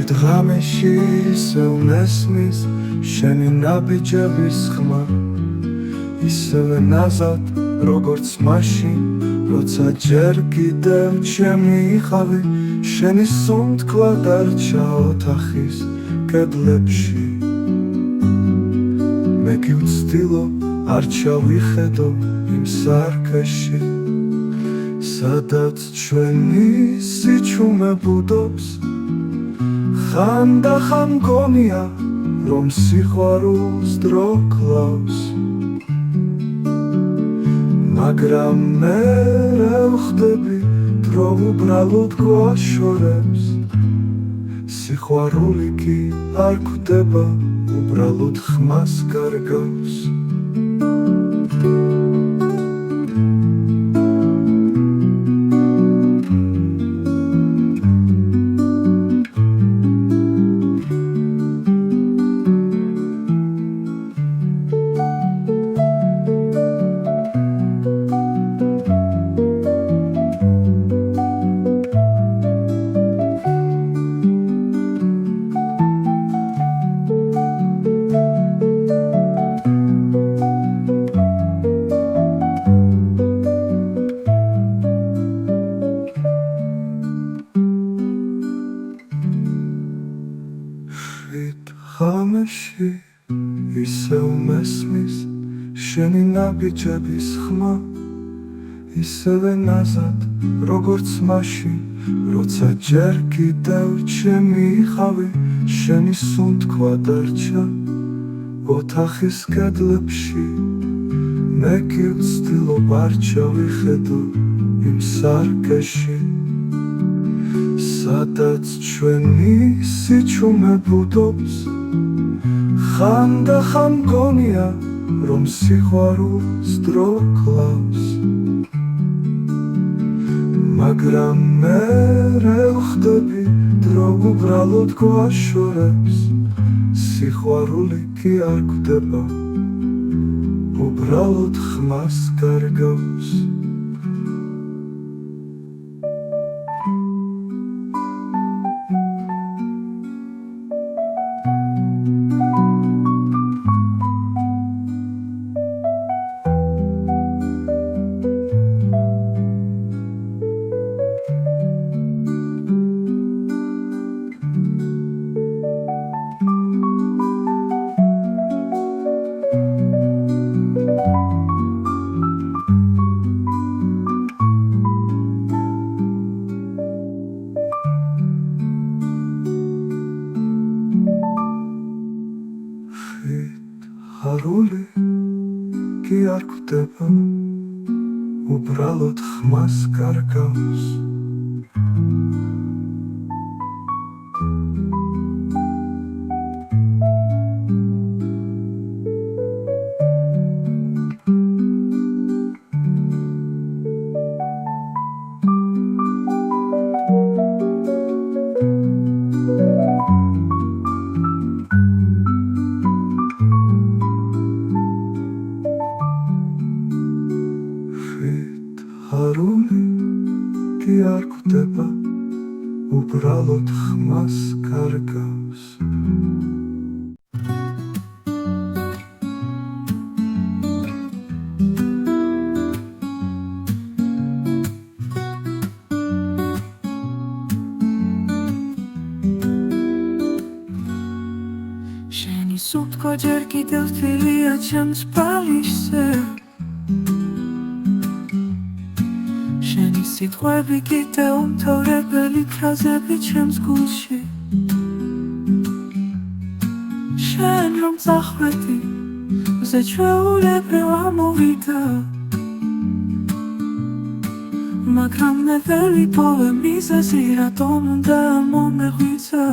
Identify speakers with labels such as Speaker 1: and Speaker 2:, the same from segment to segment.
Speaker 1: დღამეში ისევ ნესმის შენი ნაბიჯების ხმა ისევე ნაზად როგორც მაშინ როცა ჯერ კიდევ ჩემი ხალი შენი სუნთქვა დარჩა ოთახის კედლებში მე კი ვცდილობ არ ჩავიხედო იმ სარკეში სადაც ჩვენი სიჩუმე ბუდობს ხანდახან მგონია რომ სიყვარულს დრო კლავს მაგრამ მე რა ვხდები დრო უბრალოდ გვაშორებს სიყვარული კი არ გვდება უბრალოდ ხმას გარგავს ღამეში ისევ მესმის შენი ნაბიჯების ხმა ისევე ნაზად როგორც მაშინ როცა ჯერ კიდევ ჩემი ხავი შენი სუნთქვა დარჩა ოთახის კედლებში მე კი ვცდილობ არ ჩავიხედო იმ სარკეში სადაც ჩვენი სიჩუმე ბუდობს ხანდახან მგონია რომ სიყვარულს დრო კლავს მაგრამ მე რა ვხდები დრო უბრალოდ გვაშორებს სიყვარული კი არ გვდება უბრალოდ ხმას გარგავს სიყვარული კი არ გვდება უბრალოდ ხმას გარგავს სიყვარული კი არ გვდება უბრალოდ ხმას გარგავს შენი სუნთქვა ჯერ კიდევ თბილია ჩემს ბალიშზე სიტყვები კიდევ უმთავრებელი ფრაზები ჩემს გულში შენ რომ წახვედი მზე ჩვეულებრივ ამოვიდა მაგრამ მე ვერ ვიპოვე მიზეზი რატომ უნდა მომეღვიძა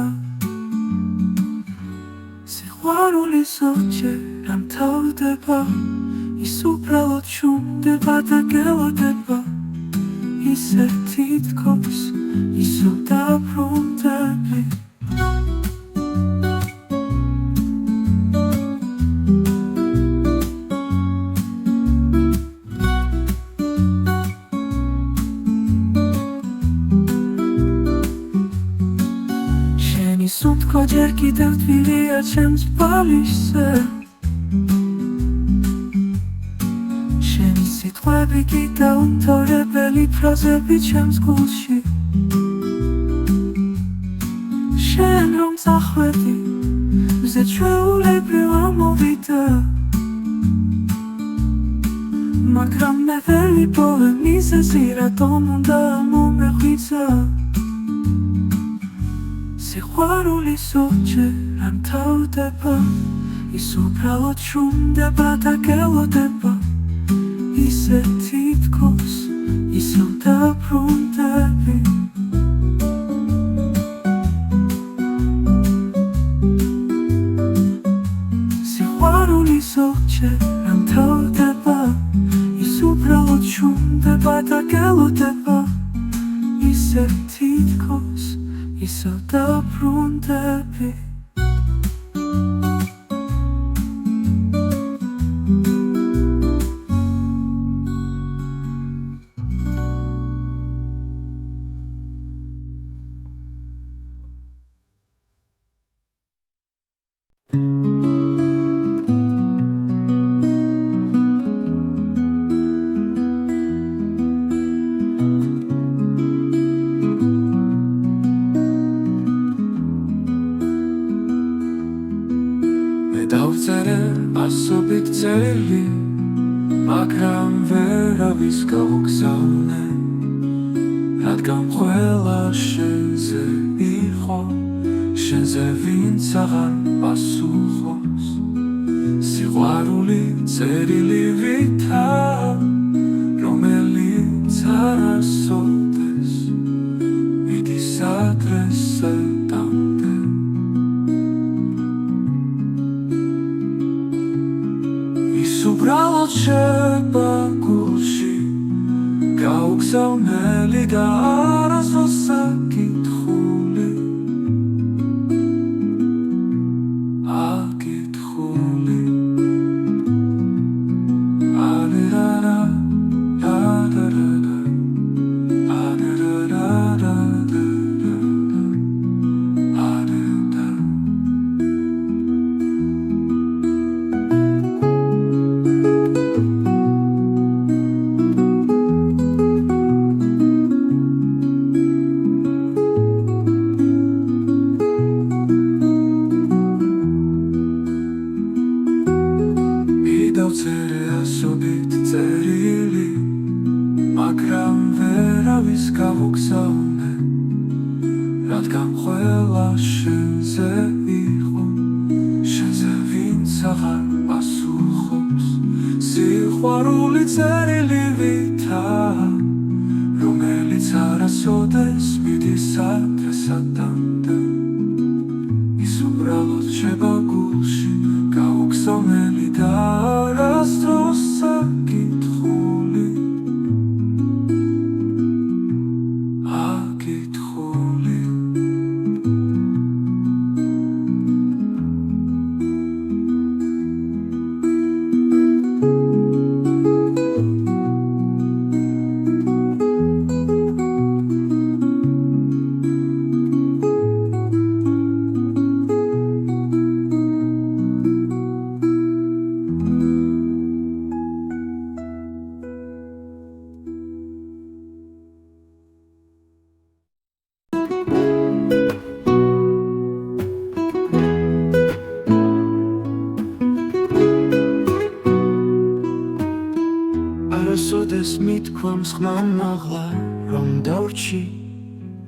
Speaker 1: სიყვარული ზოგჯერ არ მთავრდება ის უბრალოდ შუნდება და გელოდება ისე თითქოს ისო დაბრუნდები შენი
Speaker 2: მის უთქვა ჯერ კიდევ თბილია ჩემს ბალიშზე შენი სიტყვები კი დაუნთორებელი ფრაზები ჩემს გულში შენ რომ წახვედი მზე ჩვეულებრივ ამოვიდა მაგრამ მე ვერ ვიპოვე მიზეზი რატომ უნდა მომეღვიძა სიყვარულის ორჯერ არ მთავრდება ის უბრალოდ შუნდება და გელოდება ისე თითქოს ისევ დაბრუნდები სიყვარულის ორჯერ არ მთავრდება ის უბრალოდ შუნდება და გელოდება ისე თითქოს ისევ დაბრუნდები დავწერე ასობით წერილი მაგრამ ვერავის გავუგზავნე რადგან ყველა შენზე იყო შენზე ვინც აღარ პასუხობს სიყვარული წერილი ვითა რომელიც არასოდეს მიდის ადრესზე უბრალოდ შეება გულში გაუგზავნელი და არასდროს აკითხული აკითხული არერარა არერარა არერარა დავწერე ასობით წერილი მაგრამ ვერავის გავუგზავნე რადგან ყველა შენზე იყო შენზე ვინც აღარ პასუხობს სიყვარული წერილი ვითა რომელიც არასოდეს მიდის ადრესადამდე ის უბრალოდ შეება გულში გაუგზავნელი და არასდროს აკითხული აკითხული არასოდეს მithქვამს ხმამ მაღლა რომ დავრჩი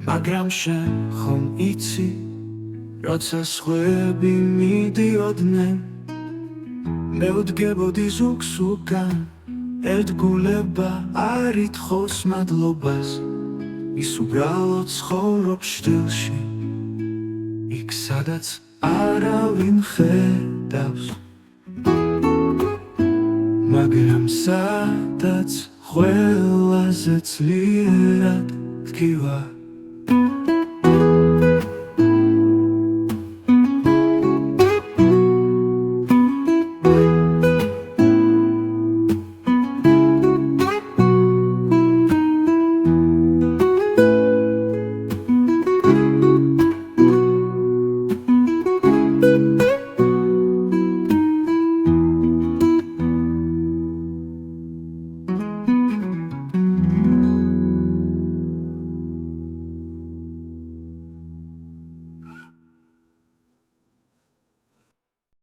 Speaker 2: მაგრამ შენ ხომ იცი როცა სხვები მიდიოდნენ მე ვდგებოდი ზუგს უკან ერთგულება არ ითხოვს მადლობას ის უბრალოდ ცხოვრობს შტილში იქ სადაც არავინ ხედავს მაგრამ სადაც ყველაზე ძლიერად დგივა